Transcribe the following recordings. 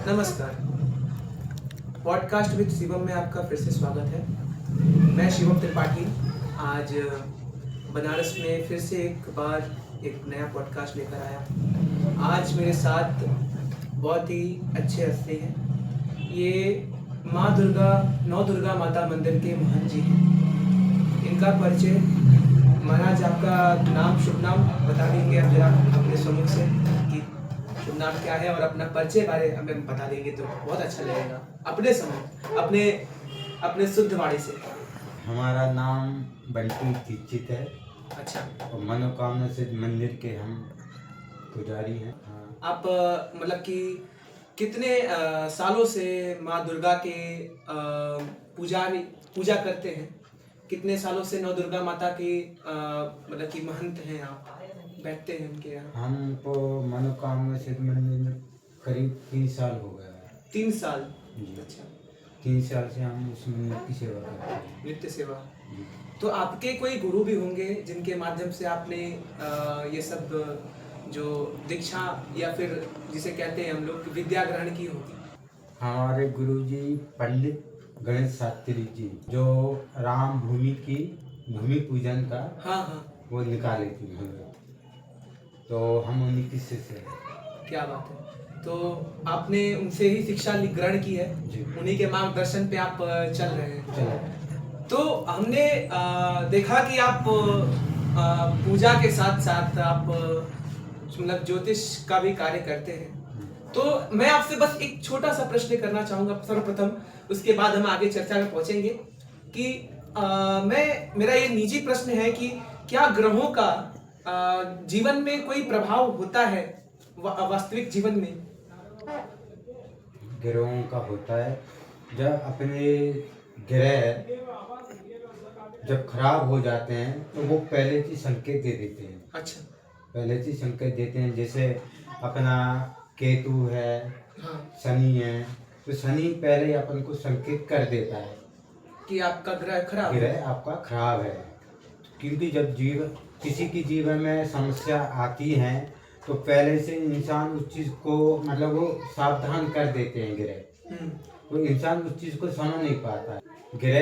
नमस्कार। Podcast with Shivam में आपका फिर से स्वागत है। मैं शिवम त्रिपाठी आज बनारस में फिर से एक बार एक नया पॉडकास्ट लेकर आया। आज मेरे साथ बहुत ही अच्छे हस्ती हैं। ये माँ दुर्गा नौ दुर्गा माता मंदिर के महंत जी हैं। इनका परिचय महाराज आपका नाम शुभ नाम बता देंगे आप जरा अपने सम्मुख से कि शुभ नाम क्या है और अपना परिचय बारे हमें बता देंगे तो बहुत अच्छा लगेगा। अपने समय अपने अपने शुद्ध वाणी से। हमारा नाम बंटी दीक्षित है अच्छा। और मनोकामना सिद्ध मंदिर के हम पुजारी हैं। आप मतलब कि कितने सालों से माँ दुर्गा के पूजा करते हैं? कितने सालों से नौ दुर्गा माता के मतलब कि महंत हैं आप, बैठते हैं उनके यहाँ? हमको मनोकामना सिद्ध मंदिर में करीब 3 साल हो गया है। 3 साल? जी। अच्छा। 3 साल से हम उस मंदिर की सेवा करते हैं। नित्य सेवा। जी। तो आपके कोई गुरु भी होंगे जिनके माध्यम से आपने ये सब जो दीक्षा या फिर जिसे कहते हैं हम लोग विद्या ग्रहण की होगी? हमारे गुरुजी पंडित गणेश शास्त्री जी जो राम भूमि की भूमि पूजन का हाँ। वो निकाले थे हमें, तो हम उन्हीं की शिष्य हैं। क्या बात है। तो आपने उनसे ही शिक्षा ग्रहण की है? जी। उन्हीं के मार्गदर्शन पे आप चल रहे हैं? चलो। तो हमने देखा कि आप पूजा के साथ साथ आप मतलब ज्योतिष का भी कार्य करते हैं। तो मैं आपसे बस एक छोटा सा प्रश्न करना चाहूंगा सर्वप्रथम, उसके बाद हम आगे चर्चा में पहुंचेंगे कि मेरा ये निजी प्रश्न है कि क्या ग्रहों का जीवन में कोई प्रभाव होता है वास्तविक जीवन में? ग्रहों का होता है। जब अपने ग्रह जब खराब हो जाते हैं तो वो पहले से संकेत दे देते हैं। अच्छा। पहले से संकेत देते हैं, जैसे अपना केतु है, हाँ। शनि है, तो शनि पहले अपन को संकेत कर देता है कि आपका ग्रह आपका खराब है। क्योंकि जब किसी की जीवन में समस्या आती है तो पहले से इंसान उस चीज को मतलब वो सावधान कर देते हैं ग्रह। तो इंसान उस चीज को समझ नहीं पाता है। ग्रह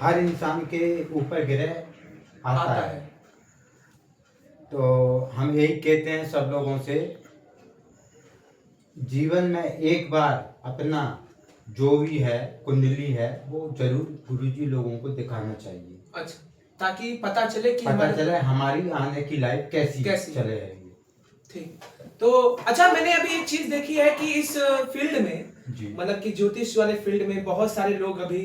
हर इंसान के ऊपर ग्रह आता है। तो हम यही कहते हैं सब लोगों से, जीवन में एक बार अपना जो भी है कुंडली है वो जरूर गुरुजी लोगों को दिखाना चाहिए। अच्छा, ताकि पता चले हमारी आने की लाइफ कैसी चले रहेगी। ठीक। तो अच्छा, मैंने अभी एक चीज देखी है कि इस फील्ड में मतलब कि ज्योतिष वाले फील्ड में बहुत सारे लोग अभी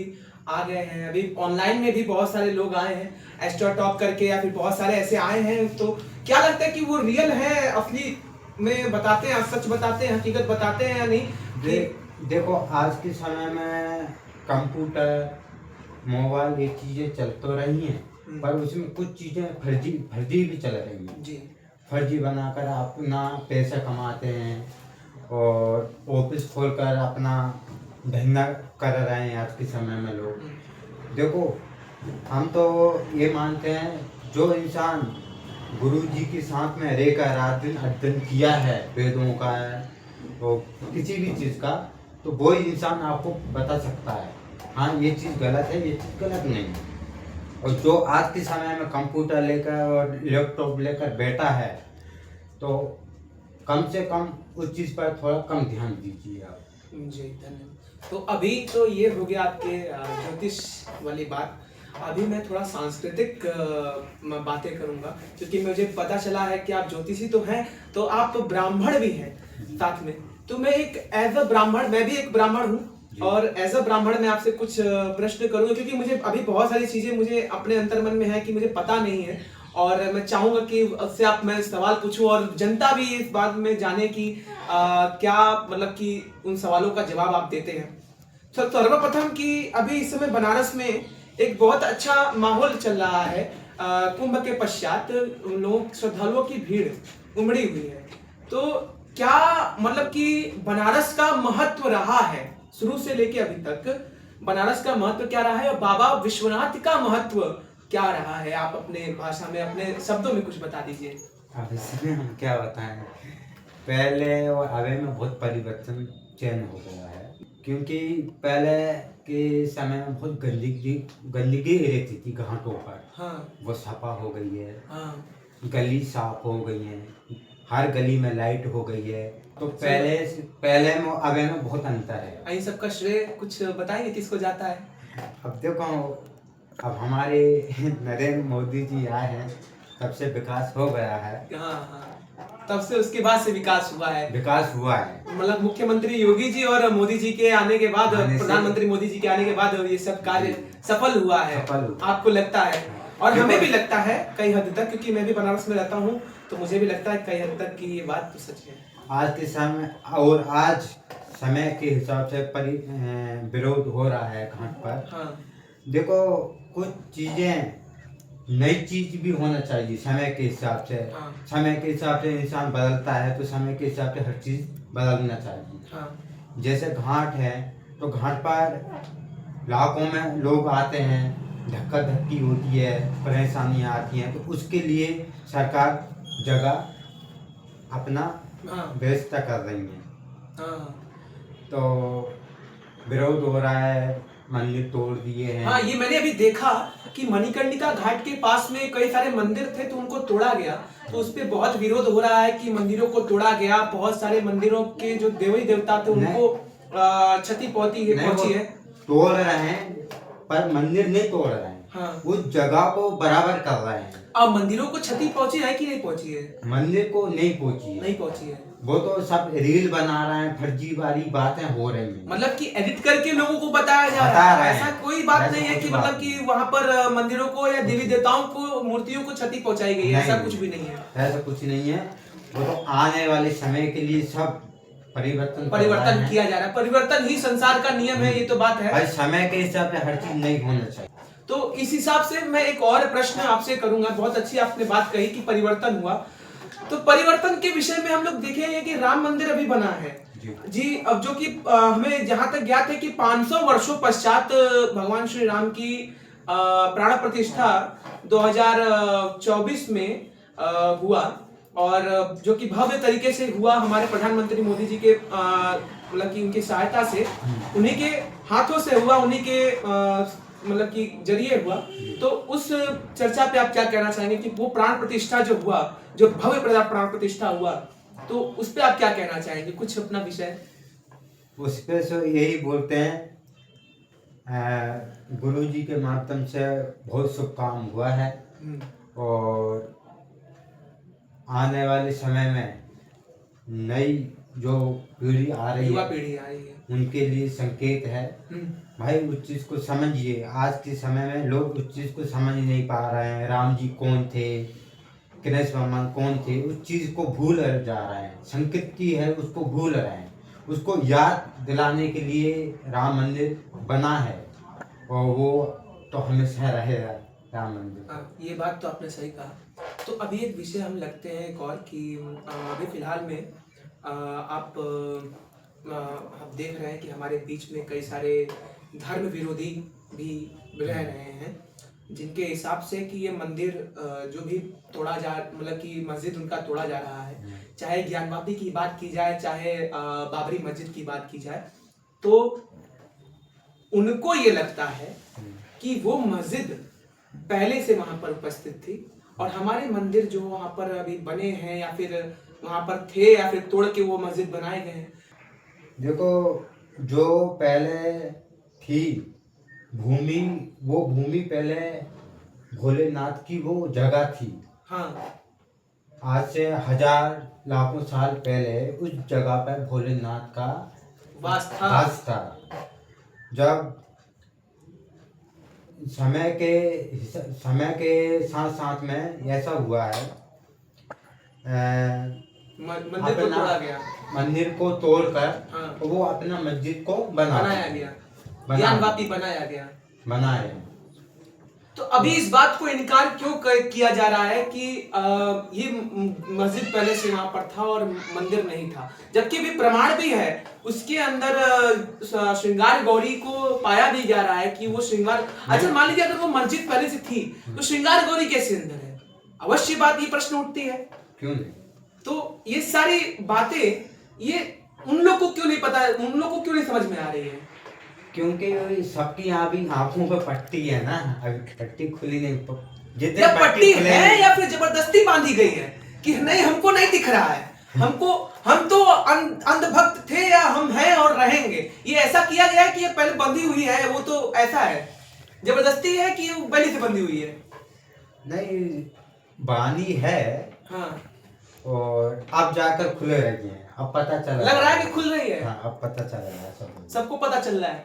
आ गए हैं। अभी ऑनलाइन में भी बहुत सारे लोग आए हैं, एस्ट्रोटॉक करके, या फिर बहुत सारे ऐसे आए हैं। तो क्या लगता है कि वो रियल है, असली में बताते हैं, सच बताते हैं, हकीकत बताते हैं या नहीं? देखो आज के समय में कंप्यूटर मोबाइल ये चीजें चल तो रही हैं, पर उसमें कुछ चीजें फर्जी भी चल रही हैं जी। फर्जी बनाकर अपना पैसा कमाते हैं और ऑफिस खोलकर अपना धंधा कर रहे हैं आज के समय में लोग। देखो हम तो ये मानते हैं, जो इंसान गुरु जी के साथ में रहकर रात दिन अध्ययन किया है वेदों का तो किसी भी चीज़ का, तो वो ही इंसान आपको बता सकता है हाँ ये चीज़ गलत है, ये चीज़ गलत नहीं है। और जो आज के समय में कंप्यूटर लेकर और लैपटॉप लेकर बैठा है तो कम से कम उस चीज़ पर थोड़ा कम ध्यान दीजिए आप। जी धन्यवाद। तो अभी तो ये हो गया आपके ज्योतिष वाली बात। अभी मैं थोड़ा सांस्कृतिक बातें करूंगा, क्योंकि मुझे पता चला है कि आप ज्योतिषी तो हैं, तो आप ब्राह्मण भी हैं साथ में। तो मैं एक एज अ ब्राह्मण, मैं भी एक ब्राह्मण हूँ, और एज अ ब्राह्मण मैं आपसे कुछ प्रश्न करूंगा, क्योंकि मुझे अभी बहुत सारी चीजें मुझे अपने अंतर्मन में है कि मुझे पता नहीं है, और मैं चाहूंगा कि उससे आप मैं सवाल पूछूं और जनता भी इस बात में जाने कि क्या मतलब कि उन सवालों का जवाब आप देते हैं। तो सर्वप्रथम कि अभी इस समय बनारस में एक बहुत अच्छा माहौल चल रहा है। कुंभ के पश्चात लोग श्रद्धालुओं की भीड़ उमड़ी हुई है। तो क्या मतलब कि बनारस का महत्व रहा है शुरू से लेके अभी तक, बनारस का महत्व क्या रहा है, और बाबा विश्वनाथ का महत्व क्या रहा है? आप अपने भाषा में, अपने शब्दों में कुछ बता दीजिए। अब इसमें हम क्या बताएं। पहले और अभी में बहुत परिवर्तन चेंज हो गया है, क्योंकि पहले के समय में बहुत गंदगी रहती थी घाटों पर। हाँ वो सफा हो गई है, हाँ गली साफ हो गई है, हर गली में लाइट हो गई है। तो पहले में अभी में बहुत अंतर है। इन सब का श्रेय कुछ बताएंगे किसको जाता है? अब देखो, अब हमारे नरेंद्र मोदी जी आए हैं, तब से विकास हो गया है। हाँ हाँ, तब से उसके बाद से विकास हुआ है। विकास हुआ है, मतलब मुख्यमंत्री योगी जी और मोदी जी के आने के बाद, प्रधानमंत्री मोदी जी के आने के बाद ये सब कार्य सफल हुआ है। आपको लगता है? और हमें भी लगता है कई हद तक, क्योंकि मैं भी बनारस में रहता हूँ, तो मुझे भी लगता है कई हद तक कि ये बात तो सच है। आज के समय और आज समय के हिसाब से विरोध हो रहा है घाट पर। हाँ देखो, कुछ चीजें नई चीज भी होना चाहिए समय के हिसाब से। हाँ। समय के हिसाब से इंसान बदलता है, तो समय के हिसाब से हर चीज बदलना चाहिए। हाँ जैसे घाट है, तो घाट पर लाखों में लोग आते हैं, धक्का धक्की होती है, परेशानियां आती हैं, तो उसके लिए सरकार जगह अपना हाँ व्यवस्था कर रही है। हाँ तो विरोध हो रहा है, मंदिर तोड़ दिए हैं। हाँ, ये मैंने अभी देखा कि मणिकर्णिका घाट के पास में कई सारे मंदिर थे, तो उनको तोड़ा गया। तो उस पे बहुत विरोध हो रहा है कि मंदिरों को तोड़ा गया। बहुत सारे मंदिरों के जो देवी देवता थे उनको क्षति पहुंची है। तोड़ रहे हैं, पर मंदिर नहीं तोड़ रहे हैं। हाँ। उस जगह को बराबर कर रहे हैं। अब मंदिरों को क्षति पहुंची है कि नहीं पहुंची है? मंदिर को नहीं पहुंची है। नहीं पहुंची है। वो तो सब रील बना रहे हैं, फर्जीवाड़ी बातें हो रही हैं। मतलब कि एडिट करके लोगों को बताया जा रहा है। ऐसा कोई बात नहीं है कि मतलब कि वहाँ पर मंदिरों को या देवी देवताओं को, मूर्तियों को क्षति पहुंचाई गई है। ऐसा कुछ भी नहीं है। ऐसा कुछ नहीं है। वो तो आने वाले समय के लिए सब परिवर्तन किया जा रहा है। परिवर्तन ही संसार का नियम है, ये तो बात है। हर समय के हिसाब से हर चीज नहीं होना चाहिए। तो इस हिसाब से मैं एक और प्रश्न आपसे करूंगा। बहुत अच्छी आपने बात कही कि परिवर्तन हुआ, तो परिवर्तन के विषय में हम लोग देखेंगे कि राम मंदिर अभी बना है जी। अब जो कि हमें जहां तक ज्ञात है कि 500 वर्षों पश्चात भगवान श्री राम की प्राण प्रतिष्ठा 2024 में हुआ, और जो कि भव्य तरीके से हुआ हमारे प्रधानमंत्री मोदी जी के मतलब कि उनकी सहायता से, उन्हीं के हाथों से हुआ, उन्हीं के मतलब कि जरिए हुआ। तो उस चर्चा पे आप क्या कहना चाहेंगे कि वो प्राण प्रतिष्ठा जो हुआ, जो भव्य प्राण प्रतिष्ठा हुआ, तो उस पे आप क्या कहना चाहेंगे? कुछ अपना विषय उस पे यही बोलते हैं, गुरु जी के माध्यम से बहुत शुभ काम हुआ है, और आने वाले समय में नई जो पीढ़ी आ रही है उनके लिए संकेत है। भाई उस चीज को समझिए। आज के समय में लोग उस चीज को समझ नहीं पा रहे हैं। राम जी कौन थे, कृष्ण भगवान कौन थे, उस चीज को भूल जा रहे हैं। संस्कृति है उसको भूल रहे हैं। उसको याद दिलाने के लिए राम मंदिर बना है, और वो तो हमेशा रहेगा राम मंदिर। ये बात तो आपने सही कहा। तो अभी एक विषय हम लगते हैं एक और कि अभी फिलहाल में आप देख रहे हैं कि हमारे बीच में कई सारे धर्म विरोधी भी रह रहे हैं, जिनके हिसाब से कि ये मंदिर जो भी तोड़ा जा, मतलब कि मस्जिद उनका तोड़ा जा रहा है, चाहे ज्ञानवापी की बात की जाए, चाहे बाबरी मस्जिद की बात की जाए, तो उनको ये लगता है कि वो मस्जिद पहले से वहां पर उपस्थित थी, और हमारे मंदिर जो वहां पर अभी बने हैं या फिर वहां पर थे या फिर तोड़ के वो मस्जिद बनाए गए हैं। देखो, जो पहले थी भूमि, वो भूमि पहले भोलेनाथ की वो जगह थी। हाँ। आज से 1000 लाखों साल पहले उस जगह पर भोलेनाथ का वास था। जब समय के साथ साथ में ऐसा हुआ है, मंदिर को तोड़ा गया, मंदिर को तोड़कर हाँ, वो अपना मस्जिद को बनाया गया, ज्ञानवापी बनाया गया। तो अभी इस बात को इनकार क्यों किया जा रहा है कि ये मस्जिद पहले से वहां पर था और मंदिर नहीं था, जबकि भी प्रमाण भी है उसके अंदर श्रृंगार गौरी को पाया भी जा रहा है कि वो श्रृंगार, अच्छा मान लीजिए अगर वो मस्जिद पहले से थी तो श्रृंगार गौरी कैसे अंदर है? अवश्य बात ये प्रश्न उठती है। क्यों नहीं? तो ये सारी बातें ये उन लोग को क्यों नहीं पता, उन लोग को क्यों नहीं समझ में आ रही है? क्योंकि सबकी यहाँ भी आंखों पे पट्टी है ना, अभी पट्टी खुली नहीं। जितने या पट्टी खुले है या फिर जबरदस्ती बांधी गई है कि नहीं हमको नहीं दिख रहा है, हमको, हम तो अंधभक्त थे या हम हैं और रहेंगे। ये ऐसा किया गया है कि ये पहले बंधी हुई है, वो तो ऐसा है, जबरदस्ती है कि वो पहले से बंधी हुई है? नहीं, बानी है। हाँ, और अब जाकर खुले रही है, अब पता चला लग रहा है कि खुल रही है। हाँ, अब पता चल रहा है सबको पता चल रहा है।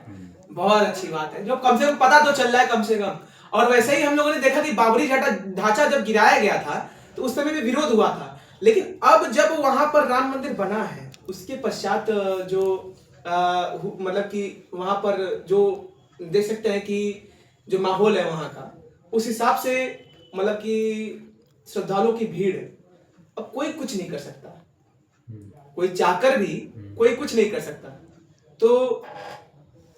बहुत अच्छी बात है, जो कम से कम पता तो चल रहा है कम से कम। और वैसे ही हम लोगों ने देखा कि बाबरी ढांचा जब गिराया गया था तो उस समय भी विरोध हुआ था, लेकिन अब जब वहां पर राम मंदिर बना है उसके पश्चात जो मतलब कि वहां पर जो देख सकते हैं कि जो माहौल है वहां का, उस हिसाब से मतलब कि श्रद्धालुओं की भीड़, अब कोई कुछ नहीं कर सकता, कोई चाहकर भी कोई कुछ नहीं कर सकता। तो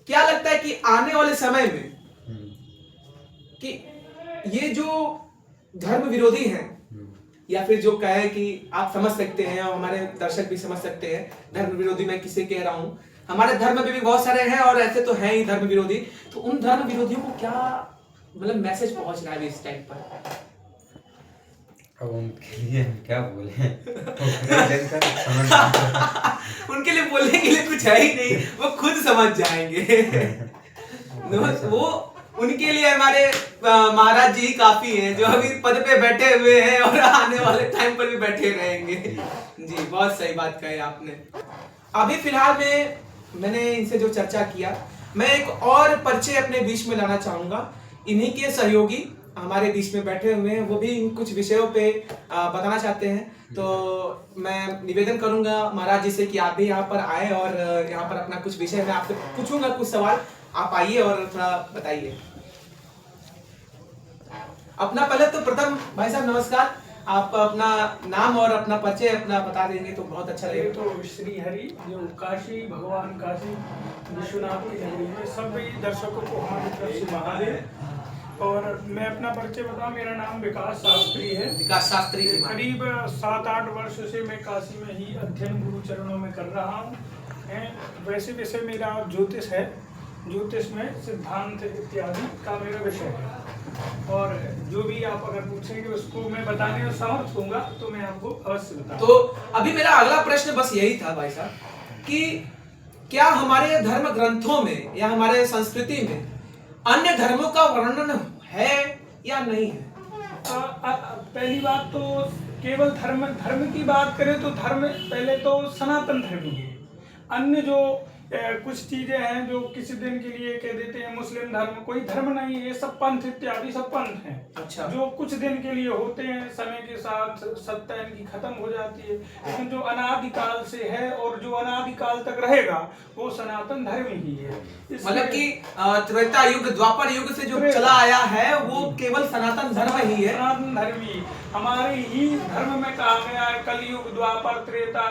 क्या लगता है कि आने वाले समय में कि ये जो धर्म विरोधी हैं, या फिर जो कहे कि आप समझ सकते हैं और हमारे दर्शक भी समझ सकते हैं धर्म विरोधी मैं किसे कह रहा हूं, हमारे धर्म में भी बहुत सारे हैं और ऐसे तो हैं ही धर्म विरोधी, तो उन धर्म विरोधियों को क्या मतलब मैसेज पहुंच रहा है इस टाइम पर? अब उनके लिए हम क्या बोले उनके लिए बोलने के लिए कुछ है ही नहीं, वो खुद समझ जाएंगे। वो उनके लिए हमारे महाराज जी काफी हैं, जो अभी पद पे बैठे हुए हैं और आने वाले टाइम पर भी बैठे रहेंगे। जी, बहुत सही बात कही आपने। अभी फिलहाल में मैंने इनसे जो चर्चा किया, मैं एक और परिचय अपने बीच में लाना चाहूंगा। इन्हीं के सहयोगी हमारे बीच में बैठे हुए हैं, वो भी इन कुछ विषयों पे बताना चाहते हैं। तो मैं निवेदन करूंगा महाराज जी से कि आप भी यहाँ पर आए और यहाँ पर अपना कुछ विषय मैं आपसे पूछूंगा, कुछ सवाल, आप आइए और थोड़ा बताइए अपना। पहले तो प्रथम भाई साहब नमस्कार, आप अपना नाम और अपना परिचय अपना बता देंगे तो बहुत अच्छा लगेगा। तो श्री हरि जो काशी, भगवान काशी विश्वनाथ की नगरी में सभी दर्शकों को हमारी तरफ से महादेव। और मैं अपना परिचय बताऊं, मेरा नाम विकास शास्त्री है। विकास शास्त्री जी, करीब 7-8 वर्ष से मैं काशी में ही अध्ययन गुरु चरणों में कर रहा हूँ। वैसे विषय मेरा ज्योतिष है, ज्योतिष में सिद्धांत इत्यादि का मेरा विषय है। और जो भी आप अगर पूछेंगे उसको मैं बताने में समर्थ होऊंगा तो मैं आपको अवश्य बताऊंगा। तो अभी मेरा अगला प्रश्न बस यही था भाई साहब कि क्या हमारे धर्म ग्रंथों में या हमारे संस्कृति में अन्य धर्मों का वर्णन है या नहीं है? पहली बात तो केवल धर्म की बात करें तो धर्म पहले तो सनातन धर्म ही है। अन्य जो कुछ चीजें हैं जो किसी दिन के लिए कह देते हैं मुस्लिम धर्म, कोई धर्म नहीं है, ये सब पंथ इत्यादि सब पंथ हैं। अच्छा। जो कुछ दिन के लिए होते हैं, समय के साथ सत्ता इनकी खत्म हो जाती है, लेकिन जो अनादिकाल से है और जो अनादिकाल तक रहेगा वो सनातन धर्म ही है। मतलब कि त्रेता युग, द्वापर युग से जो चला आया है वो केवल सनातन धर्म ही है। सनातन धर्म ही हमारे ही धर्म में कहा गया है। कलयुग, द्वापर, त्रेता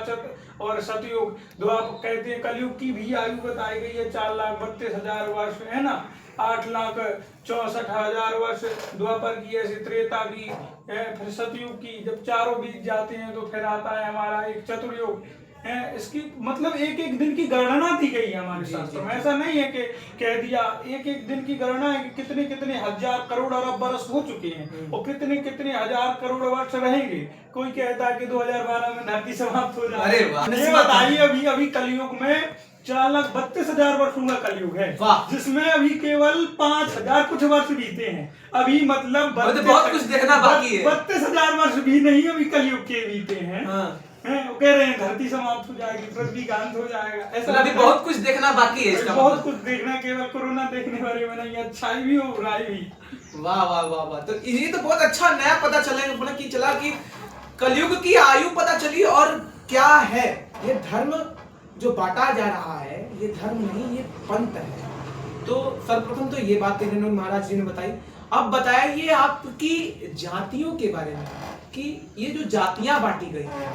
और सतयुग। द्वापर कहते हैं, कलयुग की भी आयु बताई गई है 4,32,000 वर्ष, है ना। 8,64,000 वर्ष द्वापर की, ऐसे त्रेता की, फिर सतयुग की। जब चारों बीत जाते हैं तो फिर आता है हमारा एक चतुर्युग। इसकी मतलब एक एक दिन की गणना दी गई है हमारे शास्त्रों में। ऐसा नहीं है कि कह दिया, एक एक दिन की गणना है कि कितने कितने हजार करोड़ अरब बरस हो चुके हैं और कितने कितने हजार करोड़ वर्ष रहेंगे। कोई कहता है कि 2012 में धरती समाप्त हो जाए। ये बताइए, अभी कलयुग में 4,32,000 वर्षों का कलयुग है, जिसमें अभी केवल 5,000 कुछ वर्ष बीते हैं। अभी मतलब बहुत कुछ देखना बाकी है। 32,000 वर्ष भी नहीं अभी कलयुग के बीते हैं। कह रहे हैं धरती समाप्त हो जाएगी, पृथ्वी का अंत हो जाएगा। ऐसा अभी बहुत कुछ देखना बाकी है इसका बहुत कुछ देखना, केवल कोरोना देखने वाले में नहीं, अच्छाई भी और बुराई भी। वाह वाह वाह वाह। तो ये तो बहुत अच्छा नया पता चला कि चला कि कलयुग की आयु पता चली। और क्या है ये धर्म जो बांटा जा रहा है, ये धर्म नहीं, ये पंथ है। तो सर्वप्रथम तो ये बात इन्होंने महाराज जी ने बताई। अब बताइए आपकी जातियों के बारे में कि ये जो जातियां बांटी गई हैं,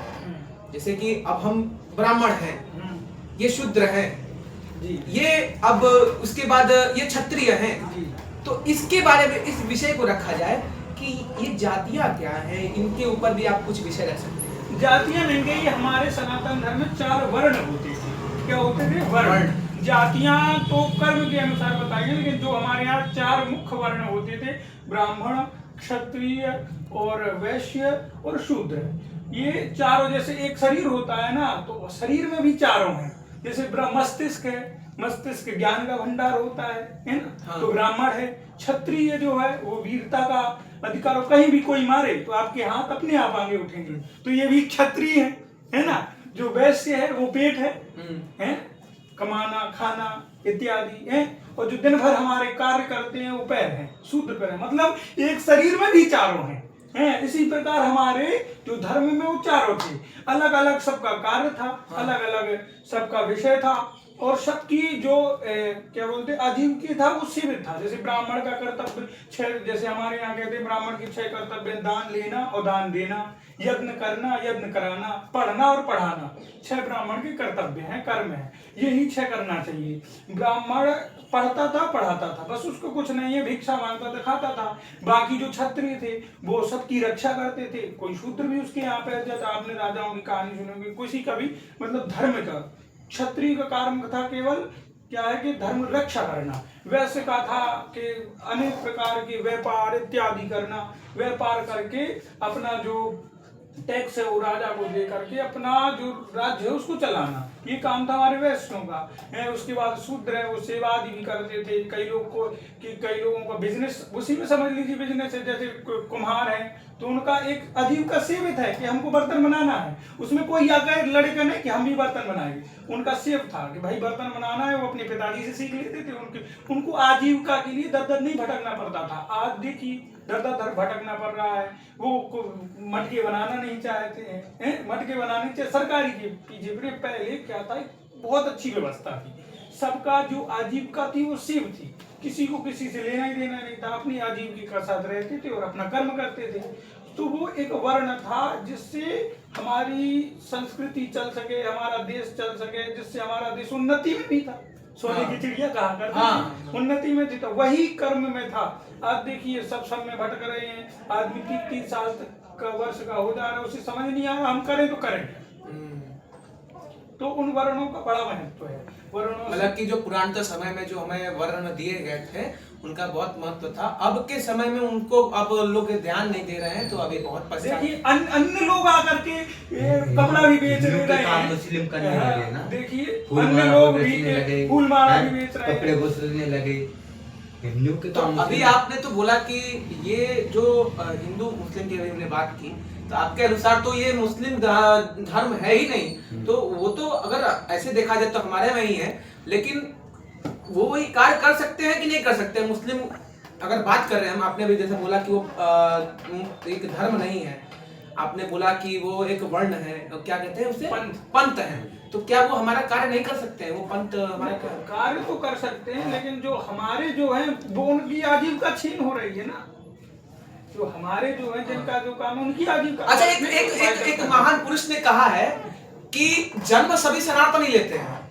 जैसे कि अब हम ब्राह्मण हैं, ये शूद्र हैं, ये अब उसके बाद ये क्षत्रिय हैं, तो इसके बारे में इस विषय को रखा जाए कि ये जातियां क्या हैं, इनके ऊपर भी आप कुछ विषय रख सकते हैं। जातियां नहीं गई, हमारे सनातन धर्म में 4 वर्ण होते थे। क्या होते थे? वर्ण। जातियां तो कर्म के अनुसार बताई हैं, लेकिन जो हमारे यहाँ 4 मुख्य वर्ण होते थे, ब्राह्मण, क्षत्रिय और वैश्य और शूद्र। ये चारों, जैसे एक शरीर होता है ना, तो शरीर में भी चारों हैं। जैसे मस्तिष्क है, मस्तिष्क ज्ञान का भंडार होता है ना? हाँ। तो ब्राह्मण है। क्षत्रिय जो है वो वीरता का अधिकार, कहीं भी कोई मारे तो आपके हाथ अपने आप आगे उठेंगे, तो ये भी क्षत्रिय है ना? जो वैश्य है वो पेट है, कमाना खाना इत्यादि है, और जो दिन भर हमारे कार्य करते हैं वो पैर हैं, शूद्र पैर है। मतलब एक शरीर में भी चारों हैं। इसी प्रकार हमारे जो धर्म में वो चारों थे, अलग अलग सबका कार्य था, अलग अलग सबका विषय था, और सबकी जो क्या बोलते आजीविका था वो सीमित था। जैसे ब्राह्मण का कर्तव्य 6, जैसे हमारे यहाँ कहते हैं ब्राह्मण के 6 कर्तव्य: दान लेना और दान देना, यज्ञ करना, यज्ञ कराना, पढ़ना और पढ़ाना। 6 ब्राह्मण के कर्तव्य हैं, कर्म है, यही 6 करना चाहिए। ब्राह्मण पढ़ता था, पढ़ाता था, बस उसको कुछ नहीं है, भिक्षा मांगता था, खाता था। बाकी जो क्षत्रिय थे वो सबकी रक्षा करते थे। कोई शूद्र भी उसके यहाँ पे जाता, आपने राजाओं की कहानी सुनोगे, किसी का भी मतलब धर्म का, क्षत्रिय का कार्य था केवल क्या है कि धर्म रक्षा करना। वैश्य का था कि अनेक प्रकार के व्यापार इत्यादि करना, व्यापार करके अपना जो टैक्स है वो राजा को दे करके अपना जो राज्य है उसको चलाना, ये काम था हमारे वैश्यों का। उसके बाद शूद्र है, वो सेवा आदि भी करते थे। कई लोगों का बिजनेस उसी में समझ लीजिए बिजनेस है। जैसे कुम्हार है तो उनका एक आजीविका सीमित है कि हमको बर्तन बनाना है, उसमें कोई आकर लड़का नहीं कि हम भी बर्तन बनाएंगे। उनका सेव था कि भाई बर्तन बनाना है, वो अपने पिताजी से सीख लेते थे। उनको आजीविका के लिए दर दर नहीं भटकना पड़ता था। आज देखिए दर दर भटकना पड़ रहा है। वो मटके बनाना नहीं चाहते हैं, मटके बनाने चाहिए सरकारी के पीछे। पहले क्या था, बहुत अच्छी व्यवस्था थी, सबका जो आजीविका थी वो सेव थी, किसी को किसी से लेना ही देना नहीं था, अपनी आजीविका के साथ रहते थे और अपना कर्म करते थे। तो वो एक वर्ण था जिससे हमारी संस्कृति चल सके, हमारा देश चल सके, जिससे हमारा देश उन्नति में भी था। सोने की चिड़िया कहा करते हाँ। उन्नति में थी, तो वही कर्म में था। आज देखिए सब में भटक रहे हैं, आदमी 30 साल का वर्ष का हो जा रहा है, उसे समझ नहीं आ रहा हम करें तो करें। तो उन वर्णों का बड़ा महत्व है। वर्णों मतलब कि जो पुराने समय में जो हमें वर्ण दिए गए थे उनका बहुत महत्व था। अब के समय में उनको अब लोग ध्यान नहीं दे रहे हैं, तो अभी बहुत पश्चात। देखिए अन्य लोग आकर के कपड़ा भी बेच रहे हैं, मुस्लिम करने लगे ना। देखिए अन्य लोग भी फूल माला भी बेच रहे हैं, कपड़े घुसने लगे हिंदू के। तो अभी आपने तो बोला कि ये जो हिंदू मुस्लिम की हमने बात की, तो आपके अनुसार तो ये मुस्लिम धर्म है ही नहीं। तो वो तो अगर ऐसे देखा जाए तो हमारे में ही है, लेकिन वो वही कार्य कर सकते हैं कि नहीं कर सकते? मुस्लिम अगर बात कर रहे हैं हम, आपने भी जैसे बोला कि वो एक धर्म नहीं है, आपने बोला कि वो एक वर्ण है, क्या कहते हैं उसे, पंथ है। तो क्या वो हमारा कार्य नहीं कर सकते हैं? वो पंथ हमारा कार्य तो कर सकते हैं, लेकिन जो हमारे जो है वो उनकी आजीविका छीन हो रही है ना। जो हमारे जो है जिनका जो काम है उनकी आजीविका। अच्छा, एक महान पुरुष ने कहा है कि जन्म सभी सनातनी लेते हैं,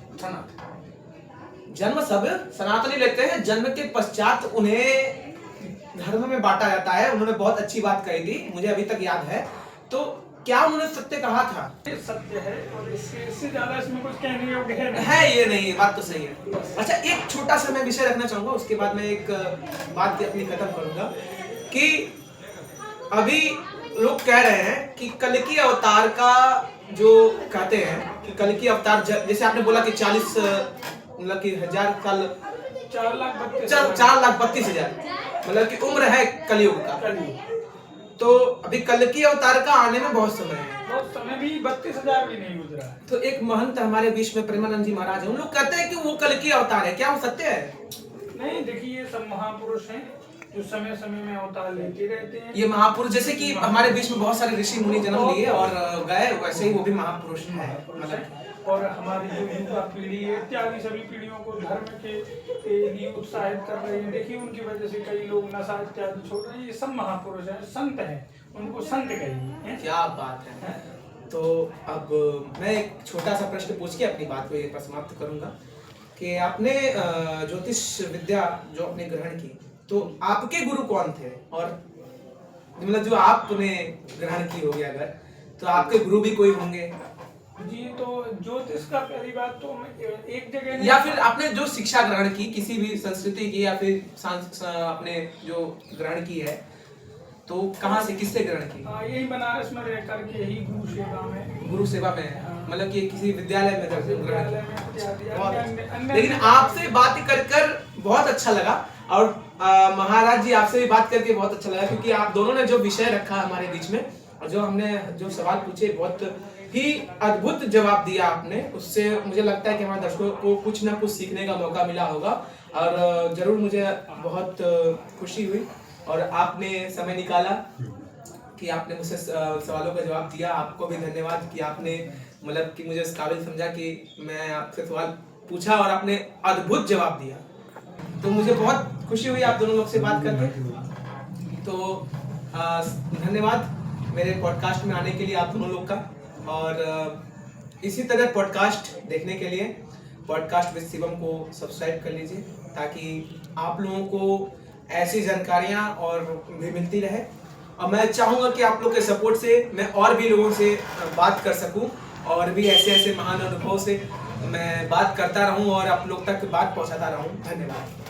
जन्म सब सनातनी लेते हैं, जन्म के पश्चात उन्हें धर्म में बांटा जाता है। उन्होंने बहुत अच्छी बात कही थी, मुझे अभी तक याद है। तो क्या उन्होंने सत्य कहा था? सत्य है, और इससे ज्यादा इसमें कुछ कहने योग्य है ये नहीं, बात तो सही है। अच्छा, एक छोटा सा मैं विषय रखना चाहूंगा, उसके बाद मैं एक बात अपनी खत्म करूंगा कि अभी लोग कह रहे हैं कि कल्कि अवतार का जो कहते हैं कि कल्कि अवतार, जैसे आपने बोला कि 40 मतलब कि 1000 साल, 4,32,000 मतलब कि उम्र है कलयुग का। तो अभी कल्कि अवतार का आने में बहुत समय है, बहुत समय भी 32,000 भी नहीं गुजरा है। तो एक महंत हमारे बीच में प्रेमानंद जी महाराज है, उन लोग कहते हैं कि वो कल्कि अवतार है, क्या वो सत्य है? नहीं, देखिए ये सब महापुरुष हैं जो समय समय में अवतार लेते रहते हैं। ये महापुरुष जैसे कि हमारे बीच में बहुत सारे ऋषि मुनि जन्म लिए और गए, वैसे ही वो भी महापुरुष है। और हमारी जो युवा पीढ़ी है इत्यादि सभी पीढ़ियों को धर्म के लिए उत्साहित कर रहे हैं। देखिए उनकी वजह से कई लोग नशा इत्यादि छोड़ रहे हैं। ये सब महापुरुष हैं, संत हैं, उनको संत कहिए। क्या बात है। तो अब मैं एक छोटा सा प्रश्न पूछ के अपनी बात को समाप्त करूंगा कि आपने ज्योतिष विद्या जो आपने ग्रहण की, तो आपके गुरु कौन थे? और मतलब जो आपने ग्रहण की होगी अगर, तो आपके गुरु भी कोई होंगे, जी, तो ज्योतिष का पहली बात तो मैं एक जगह नहीं, या फिर आपने जो शिक्षा ग्रहण की किसी भी संस्कृति की या फिर आपने जो ग्रहण की है तो कहाँ से, किससे ग्रहण की? यही बनारस में रह करके ही गुरु सेवा में, गुरु सेवा में, मतलब कि किसी विद्यालय में ग्रहण विद्यालय की? में इत्यादि बहुत अन्य- अच्छा। अन्य- लेकिन आपसे बात कर बहुत अच्छा लगा, और महाराज जी आपसे भी बात करके बहुत अच्छा लगा, क्योंकि आप दोनों ने जो विषय रखा हमारे बीच में और जो हमने जो सवाल पूछे बहुत ही अद्भुत जवाब दिया आपने, उससे मुझे लगता है कि हमारे दर्शकों को कुछ ना कुछ सीखने का मौका मिला होगा, और जरूर मुझे बहुत खुशी हुई और आपने समय निकाला कि आपने मुझसे सवालों का जवाब दिया। आपको भी धन्यवाद कि आपने मतलब कि मुझे इस काबिल समझा कि मैं आपसे सवाल पूछा और आपने अद्भुत जवाब दिया, तो मुझे बहुत खुशी हुई आप दोनों लोग से बात करके। तो धन्यवाद मेरे पॉडकास्ट में आने के लिए आप दोनों लोग का, और इसी तरह पॉडकास्ट देखने के लिए पॉडकास्ट विद शिवम को सब्सक्राइब कर लीजिए, ताकि आप लोगों को ऐसी जानकारियाँ और भी मिलती रहे। और मैं चाहूँगा कि आप लोग के सपोर्ट से मैं और भी लोगों से बात कर सकूँ, और भी ऐसे महान अनुभव से मैं बात करता रहूँ और आप लोग तक बात पहुँचाता रहूँ। धन्यवाद।